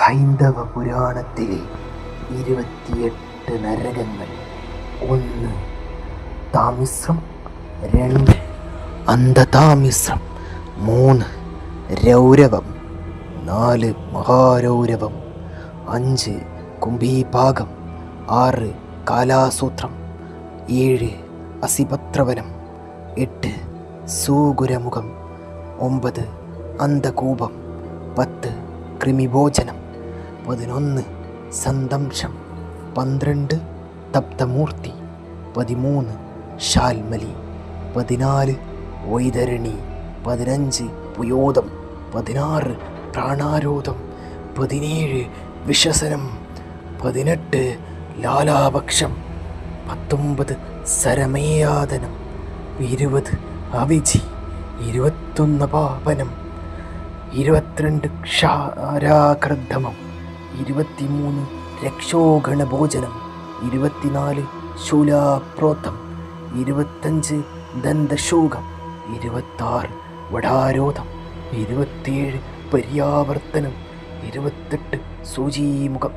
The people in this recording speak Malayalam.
ഹൈന്ദവ പുരാണത്തിലെ 28 നരകങ്ങൾ. 1. താമിശ്രം. 2. അന്ധതാമിശ്രം. 3. രൗരവം. 4. മഹാരൗരവം. 5. കുംഭീപാകം. 6. കാലാസൂത്രം. 7. അസിപത്രവനം. 8. സൂകുരമുഖം. 9. അന്ധകൂപം. 10. കൃമിഭോജനം. 11. സന്തംശം. 12. തപ്തമൂർത്തി. 13. ശാൽമലി. 14. വൈതരണി. 15. പുയോദം. 16. പ്രാണാരോധം. 17. വിഷസനം. 18. ലാലാപക്ഷം. 19. സരമേയാതനം. 20. അവിചി. 21. പാപനം. 22. ക്ഷാരാകർദ്ധമം. 23. രക്ഷോഗണഭോജനം. 24. ശൂലാപ്രോത്തം. 25. ദന്തശൂകം. 26. വടാരോധം. 27. പര്യാവർത്തനം. 28. സൂചീമുഖം.